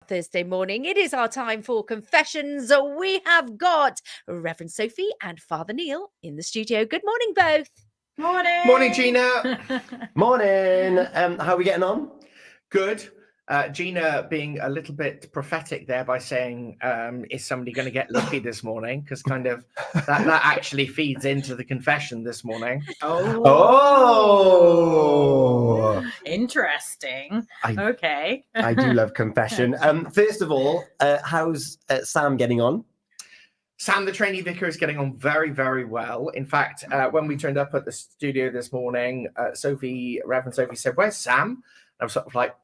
Thursday morning. It is our time for confessions. We have got Reverend Sophie and Father Neil in the studio. Good morning, both. Morning. Morning, Gina. Morning. How are we getting on? Good. Gina being a little bit prophetic there by saying, is somebody going to get lucky this morning? Because kind of that actually feeds into the confession this morning. Oh. Interesting. I I do love confession. First of all, how's Sam getting on? Sam, the trainee vicar, is getting on very, very well. In fact, when we turned up at the studio this morning, Reverend Sophie said, "Where's Sam?" I was sort of like,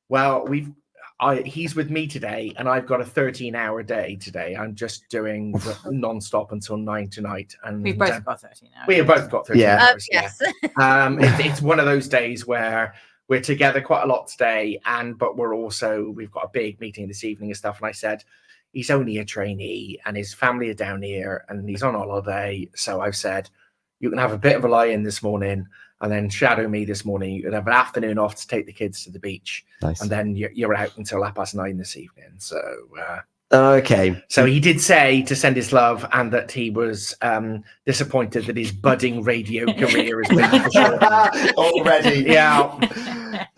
well, he's with me today, and I've got a 13-hour day today. I'm just doing non-stop until 9 tonight. And we've both got 13 hours. We have both got 13 hours. Yes. Yeah. It's one of those days where we're together quite a lot today, but we've got a big meeting this evening and stuff. And I said, he's only a trainee, and his family are down here, and he's on holiday. So I've said, you can have a bit of a lie-in this morning, and then shadow me this morning. You can have an afternoon off to take the kids to the beach. Nice. And then you're out until 9:30 this evening. So okay. So he did say to send his love, and that he was disappointed that his budding radio career has been already. Yeah.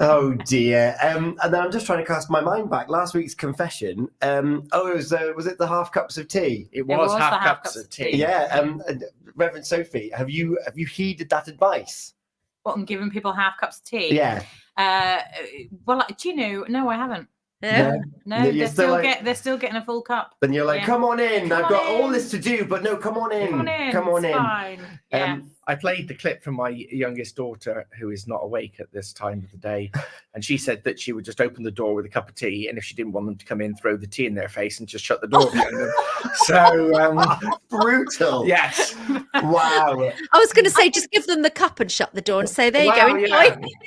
Oh dear. And then I'm just trying to cast my mind back. Last week's confession. Was it the half cups of tea? It was half cups of tea. Yeah. Reverend Sophie, have you heeded that advice? What, I'm giving people half cups of tea? Yeah. Well, do you know? No, I haven't. No, they're still getting a full cup. Then you're like, come on in. I've got all this to do, but no, come on in. Come on in. Fine. Yeah. I played the clip from my youngest daughter, who is not awake at this time of the day, and she said that she would just open the door with a cup of tea, and if she didn't want them to come in, throw the tea in their face and just shut the door behind them. So brutal. Yes. Wow. I was going to say, just give them the cup and shut the door and say, there you go.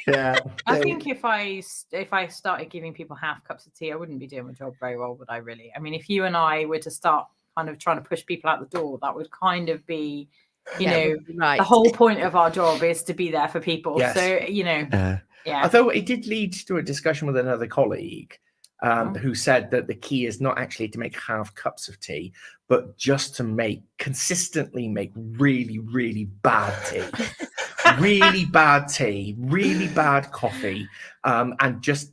Yeah. I think if I started giving people half cups of tea, I wouldn't be doing my job very well, would I really? I mean, if you and I were to start kind of trying to push people out the door, that would kind of be, the whole point of our job is to be there for people. Yes. So, yeah. Although it did lead to a discussion with another colleague who said that the key is not actually to make half cups of tea, but just to consistently make really, really bad tea. Really bad tea, really bad coffee, and just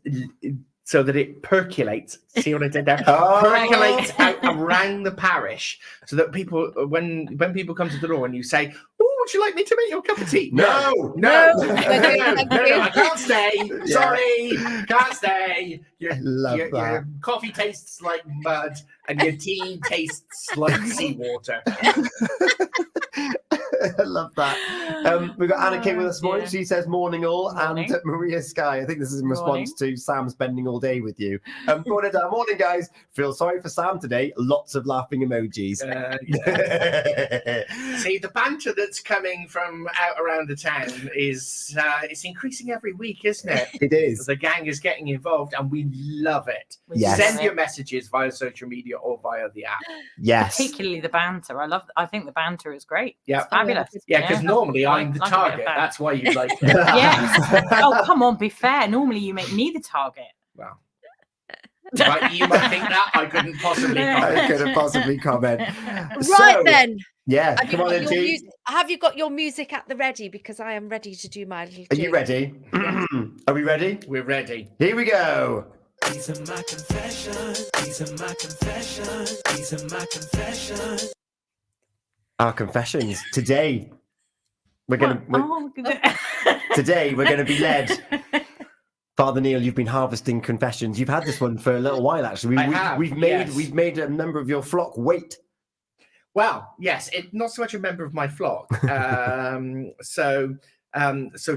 so that it percolates. See what I did there? Percolates out around the parish, so that people, when people come to the door and you say, "Oh, would you like me to make you a cup of tea?" No, I can't stay. Sorry, can't stay. Your coffee tastes like mud, and your tea tastes like seawater. I love that. We've got Anna King with us this morning. She says, morning all. Morning. And Maria Sky, I think this is in response to Sam spending all day with you. Morning, guys. Feel sorry for Sam today. Lots of laughing emojis. See, the banter that's coming from out around the town is it's increasing every week, isn't it? It is. The gang is getting involved, and we love it. Yes. Send your messages via social media or via the app. Yes. Particularly the banter. I think the banter is great. Yeah. It's fabulous. Yeah, because normally I'm the target. That's why you like it. Yes. Oh, come on, be fair. Normally you make me the target. Well, you might think that. I couldn't possibly comment. Right then. Yeah, come on in, T. Have you got your music at the ready? Because I am ready to do my little. Are you ready? Are we ready? We're ready. Here we go. These are my confessions. These are my confessions. These are my confessions. Our confessions today. Today we're going to be led. Father Neil, you've been harvesting confessions. You've had this one for a little while, actually. We've made a member of your flock wait. Well, yes, not so much a member of my flock. So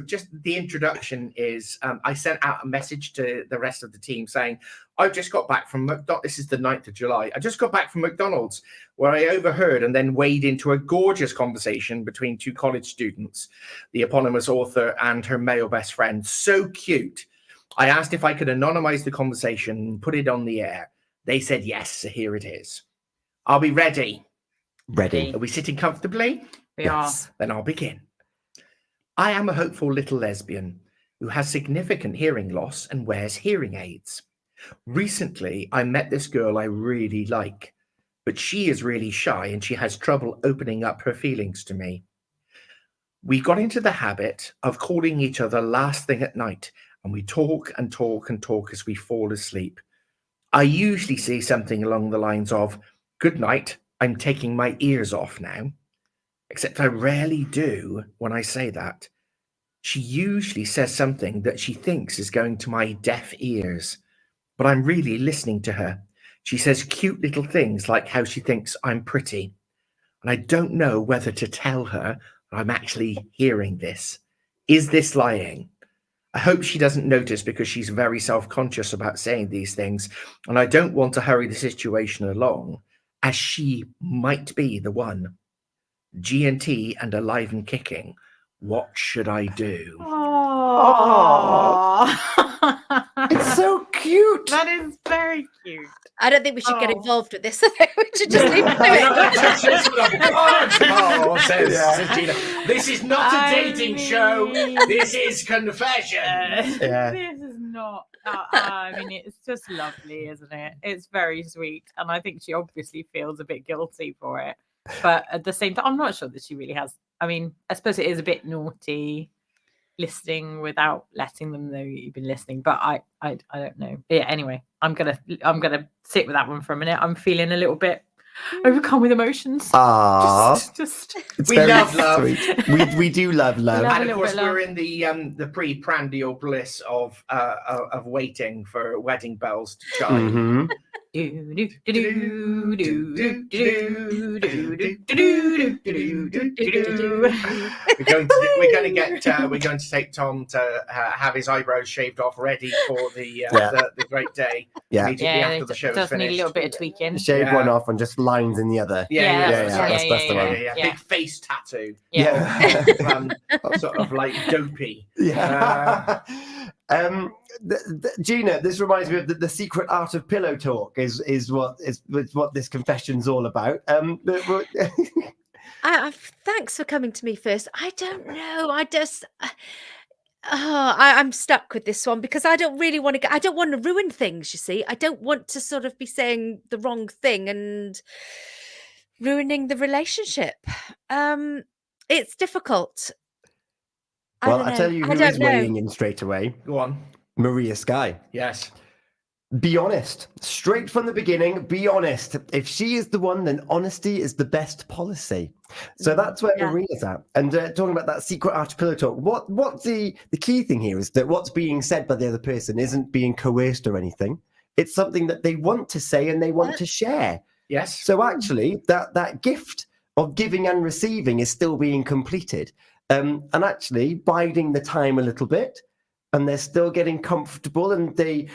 just the introduction is, I sent out a message to the rest of the team saying, I've just got back from McDonald's. This is the 9th of July. I just got back from McDonald's, where I overheard and then waded into a gorgeous conversation between two college students, the eponymous author and her male best friend. So cute. I asked if I could anonymize the conversation and put it on the air. They said yes, so here it is. Are we ready? Ready. Are we sitting comfortably? We are. Then I'll begin. I am a hopeful little lesbian who has significant hearing loss and wears hearing aids. Recently, I met this girl I really like, but she is really shy and she has trouble opening up her feelings to me. We got into the habit of calling each other last thing at night, and we talk and talk and talk as we fall asleep. I usually say something along the lines of, "Good night, I'm taking my ears off now." Except I rarely do when I say that. She usually says something that she thinks is going to my deaf ears, but I'm really listening to her. She says cute little things like how she thinks I'm pretty, and I don't know whether to tell her that I'm actually hearing this. Is this lying? I hope she doesn't notice because she's very self-conscious about saying these things, and I don't want to hurry the situation along, as she might be the one. G&T and alive and kicking. What should I do? Oh, It's so cute. that is very cute. I don't think we should get Oh. involved with this. I think we should just leave it to it. Oh, says Yeah. Gina. This is not a dating show. This is confession. Yeah. This is not. I mean, it's just lovely, isn't it? It's very sweet, and I think she obviously feels a bit guilty for it. But at the same time, I'm not sure that she really has. I mean, I suppose it is a bit naughty listening without letting them know you've been listening. But I don't know. Yeah. Anyway, I'm gonna sit with that one for a minute. I'm feeling a little bit overcome with emotions. Just It's We very love love. sweet. We do love love. Love. And a of little course, bit of we're in the pre-prandial bliss of waiting for wedding bells to chime. Mhm. We're going to take Tom to have his eyebrows shaved off, ready for the great day. Yeah. Immediately Yeah, after the show is does need a finished. little bit of tweaking. Shave Yeah. one off and just lines in the other. That's the one. Yeah. Big face tattoo. Yeah. Sort of like dopey. Yeah. Gina, this reminds me of the secret art of pillow talk is what this confession's all about. Thanks for coming to me first. I don't know. I'm stuck with this one because I don't really want to. I don't want to ruin things. You see, I don't want to sort of be saying the wrong thing and ruining the relationship. It's difficult. Well, I tell you who is weighing in straight away. Go on. Maria Sky. Yes. Be honest. Straight from the beginning, be honest. If she is the one, then honesty is the best policy. So that's where Maria's at. And talking about that secret art of pillow talk, what's the key thing here is that what's being said by the other person isn't being coerced or anything. It's something that they want to say and they want to share. Yes. So actually, that gift of giving and receiving is still being completed. And actually biding the time a little bit, and they're still getting comfortable, and they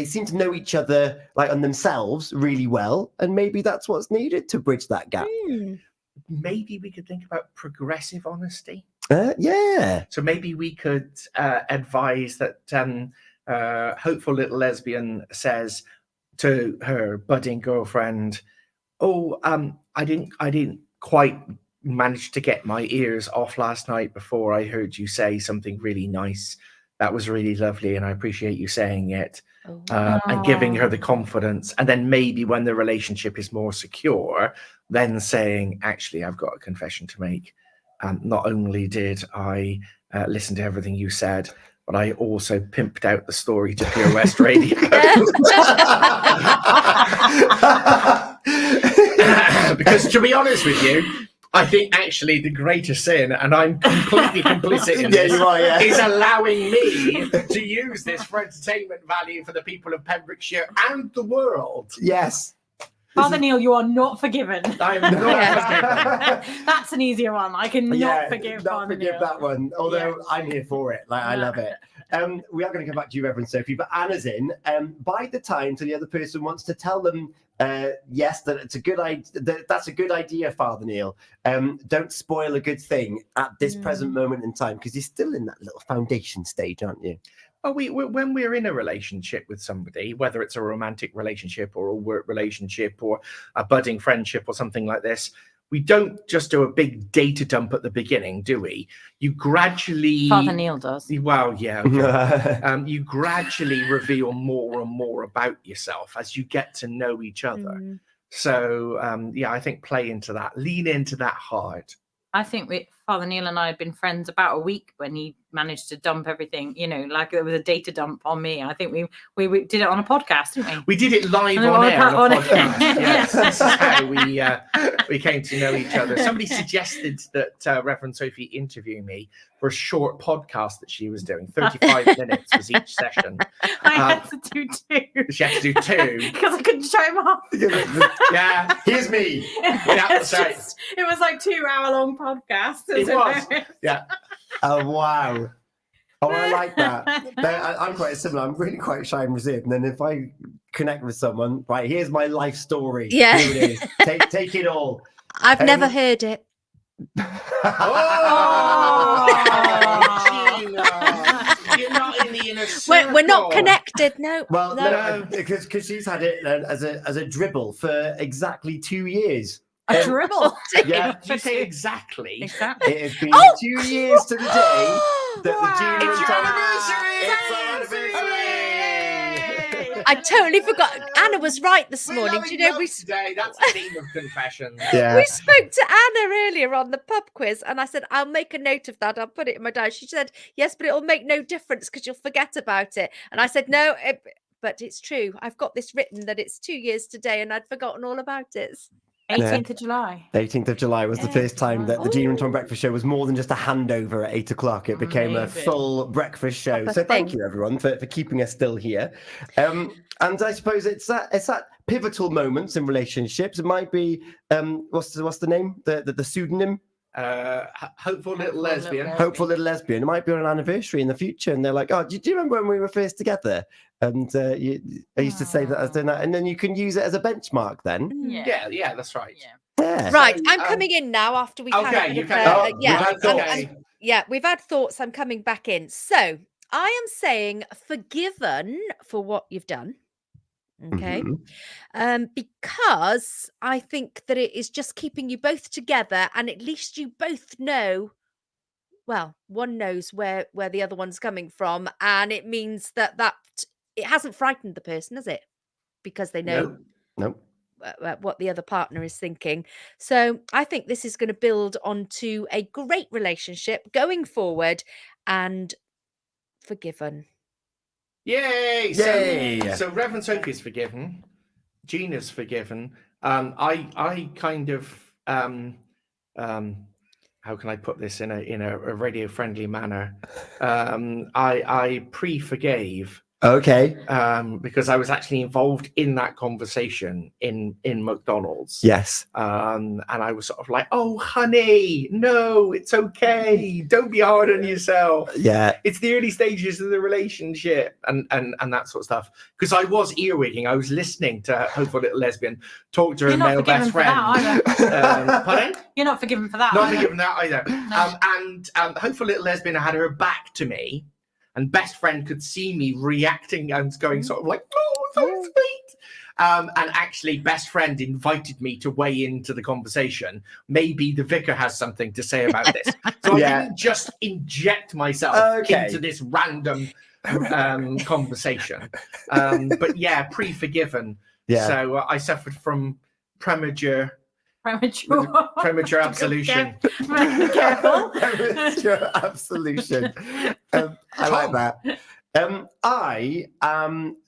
seem to know each other like and themselves really well, and maybe that's what's needed to bridge that gap. Maybe we could think about progressive honesty. Yeah. So maybe we could advise that hopeful little lesbian says to her budding girlfriend, "Oh, I didn't quite manage to get my ears off last night before I heard you say something really nice. That was really lovely, and I appreciate you saying it." And giving her the confidence. And then maybe when the relationship is more secure, then saying, "Actually, I've got a confession to make. Not only did I listen to everything you said, but I also pimped out the story to Pure West Radio." Because to be honest with you, I think actually the greatest sin, and I'm completely complicit in this, you are, is allowing me to use this for entertainment value for the people of Pembrokeshire and the world. Yes. Father Neil, you are not forgiven. I'm not forgiven. That's an easier one. I can not forgive Father Neil. that one. Although I'm here for it. Like I love it. We are going to come back to you, Reverend Sophie, but Anna's in. By the time the other person wants to tell them, yes, that it's a good idea. That's a good idea, Father Neil. Don't spoil a good thing at this present moment in time, because you're still in that little foundation stage, aren't you? Oh, when we're in a relationship with somebody, whether it's a romantic relationship or a work relationship or a budding friendship or something like this, we don't just do a big data dump at the beginning, do we? You gradually, Father Neil does. well, yeah, okay. You gradually reveal more and more about yourself as you get to know each other. So yeah, I think play into that, lean into that hard. I think Father Neil and I had been friends about a week when he managed to dump everything, like there was a data dump on me. I think we did it on a podcast, didn't we? We did it live on air on a podcast. Yes, this is how we came to know each other. Somebody suggested that Reverend Sophie interview me for a short podcast that she was doing. 35 minutes was each session. I had to do 2. She had to do 2. Because I couldn't show him off. Yeah, here's me. Yeah, that's right. It was like 2-hour-long podcast. It was. Yeah. Oh, wow. Oh, I like that. I'm quite similar. I'm really quite shy and reserved. And then if I connect with someone, right, here's my life story. Yeah. Here it is. Take it all. I've never heard it. Oh, Gina. You're not in the inner circle. We're not connected. No. Well, no. because she's had it as a dribble for exactly 2 years. A dribble. Yeah. Did you say exactly? Exactly. It has been 2 years to the day that the Gina It's and your Tom. anniversary! It's our anniversary! I totally forgot. Anna was right this morning. Do you know today? That's the theme of confession. Yeah. we spoke to Anna earlier on the pub quiz, and I said I'll make a note of that. I'll put it in my diary. She said yes, but it'll make no difference because you'll forget about it. And I said no, but it's true. I've got this written that it's 2 years today, and I'd forgotten all about it. 18th of July. 18th of July was the first time that the Gina and Tom breakfast show was more than just a handover at 8 o'clock. It became a full breakfast show. Proper So thank thing. you, everyone, for keeping us still here. And I suppose it's that pivotal moments in relationships. It might be what's the name? The pseudonym? Hopeful little lesbian. Hopeful little lesbian. It might be on an anniversary in the future, and they're like, "Oh, do you remember when we were first together?" And I used to say that I was doing that, and then you can use it as a benchmark. Then, Yeah, that's right. yeah. Right, So, I'm coming in now after we Okay, you can. we've had thoughts. I'm coming back in. So I am saying forgiven for what you've done. Okay. Because I think that it is just keeping you both together, and at least you both know, well, one knows where the other one's coming from, and it means that it hasn't frightened the person, has it? Because they know Nope. what the other partner is thinking. So I think this is going to build onto a great relationship going forward, and forgiven. Yay! Yay! So Reverend Sophie's forgiven. Gina's forgiven. I kind of how can I put this in a radio friendly manner? I pre-forgave. Okay. Because I was actually involved in that conversation in McDonald's. Yes. And I was sort of like, "Oh, honey, no, it's okay. Don't be hard on yourself. Yeah. It's the early stages of the relationship," and that sort of stuff. Because I was earwigging. I was listening to Hopeful Little Lesbian talk to her male best friend. Pardon? You're not forgiven for that. Not forgiven that either. No. And Hopeful Little Lesbian had her back to me. And best friend could see me reacting and going sort of like, "Oh, so sweet." And actually, best friend invited me to weigh into the conversation. Maybe the vicar has something to say about this. So I didn't just inject myself into this random conversation. But yeah, pre-forgiven. Yeah. So I suffered from premature absolution. Careful. Premature absolution. I like that. I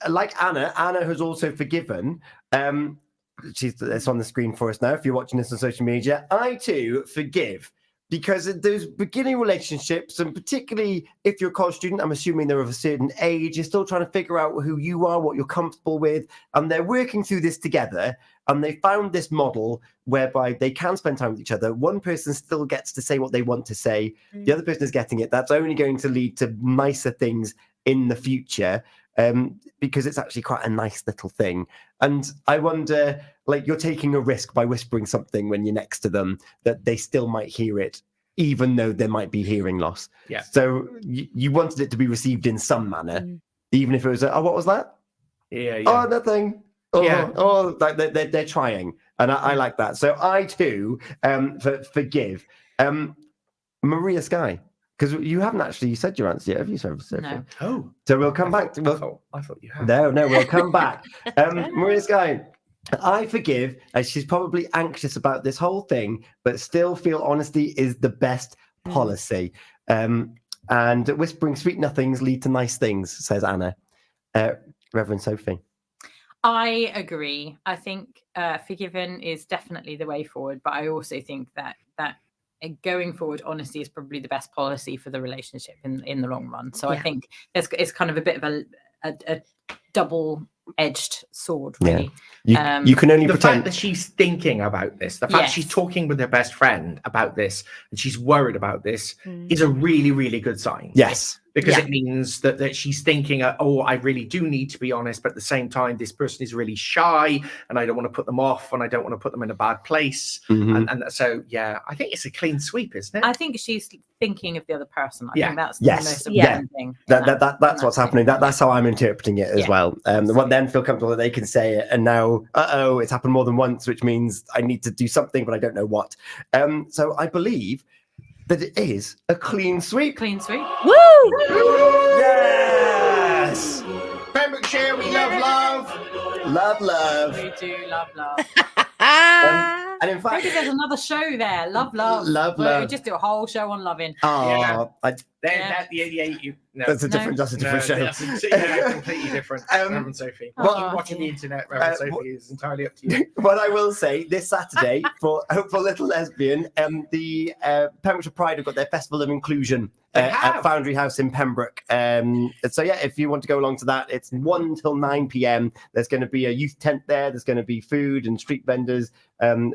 like Anna. Anna has also forgiven. It's on the screen for us now. If you're watching this on social media, I too forgive. Because in those beginning relationships, and particularly if you're a college student, I'm assuming they're of a certain age, you're still trying to figure out who you are, what you're comfortable with, and they're working through this together, and they found this model whereby they can spend time with each other. One person still gets to say what they want to say. The other person is getting it. That's only going to lead to nicer things in the future, because it's actually quite a nice little thing. And I wonder, like, you're taking a risk by whispering something when you're next to them that they still might hear it, even though there might be hearing loss. Yeah. So you wanted it to be received in some manner, even if it was, "Oh, what was that? Yeah. Oh, nothing." Oh, Yeah. oh, like they're trying. And I like that. So I too forgive. Maria Sky, because you haven't actually said your answer yet, have you, Sophie? No. Oh, So we'll come back to. I thought you had. No, we'll come back. Maria Sky, I forgive, as she's probably anxious about this whole thing, but still feel honesty is the best policy. And whispering sweet nothings lead to nice things, says Anna. Reverend Sophie. I agree. I think forgiven is definitely the way forward, but I also think that going forward, honesty is probably the best policy for the relationship in the long run. So I think it's kind of a bit of a double-edged sword, really. You can only the pretend fact that she's thinking about this, the fact she's talking with her best friend about this, and she's worried about this, is a really, really good sign. Yes. Because it means that she's thinking, oh, I really do need to be honest, but at the same time, this person is really shy, and I don't want to put them off, and I don't want to put them in a bad place. And so, yeah, I think it's a clean sweep, isn't it? I think she's thinking of the other person. I think that's the most Yeah. important thing. That's what's happening. That's how I'm interpreting it as well. The one then feel comfortable that they can say it, and now, it's happened more than once, which means I need to do something, but I don't know what. So I believe that it is a clean sweep. Clean sweep. Woo! Yes! Pembrokeshire, we love. Love. We do love. And in fact, Maybe there's another show there. Love. We just do a whole show on loving. That's a different show. Completely different. Reverend Sophie. Watching the internet, Reverend Sophie, is entirely up to you. What I will say, this Saturday, for Hopeful Little Lesbian, the Pembrokeshire Pride have got their Festival of Inclusion at Foundry House in Pembroke. So yeah, if you want to go along to that, it's 1 till 9 p.m. There's going to be a youth tent there. There's going to be food and street vendors.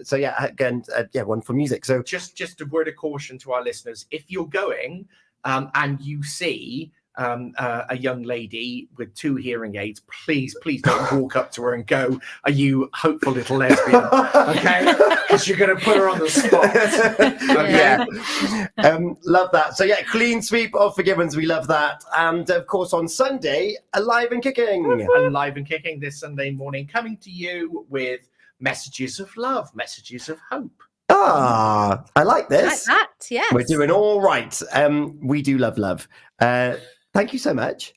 So yeah, again, wonderful music. So just a word of caution to our listeners: if you're going and you see a young lady with 2 hearing aids, please don't walk up to her and go, "Are you hopeful little lesbian?" Okay, because you're going to put her on the spot. Love that. So yeah, clean sweep of forgivens. We love that. And of course, on Sunday, Alive and Kicking. Alive and Kicking this Sunday morning, coming to you with messages of love, messages of hope. I like this. Like that, yes. We're doing all right. We do love. Thank you so much.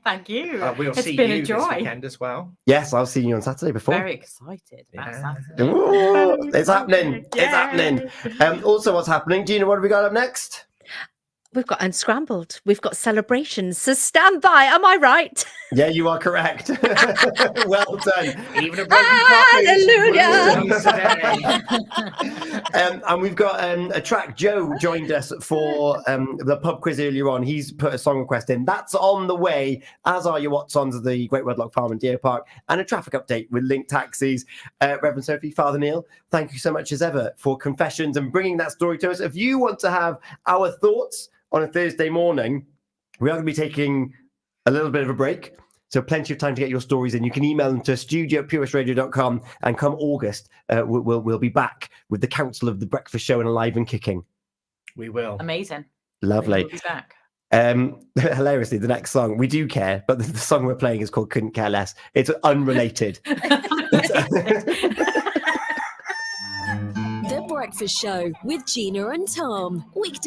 Thank you. We'll it's see been you a joy. this weekend as well. Yes, I'll see you on Saturday before. Very excited about Saturday. Ooh, it's happening. It's happening. Also, what's happening? Gina, what have we got up next? We've got Unscrambled. We've got celebrations. So stand by. Am I right? Yeah, you are correct. Well done. Even a broken coffee. Hallelujah. And we've got a track. Joe joined us for the pub quiz earlier on. He's put a song request in. That's on the way, as are your Watsons of the Great Wedlock Farm and Deer Park, and a traffic update with Link Taxis. Reverend Sophie, Father Neil, thank you so much as ever for confessions and bringing that story to us. If you want to have our thoughts on a Thursday morning, we are going to be taking a little bit of a break, so plenty of time to get your stories in. You can email them to studio@purewestradio.com, and come August, we'll be back with the Council of the Breakfast Show and Alive and Kicking. We will. Amazing. Lovely. We'll be back. Hilariously, the next song, we do care, but the song we're playing is called Couldn't Care Less. It's unrelated. The Breakfast Show with Gina and Tom. Weekday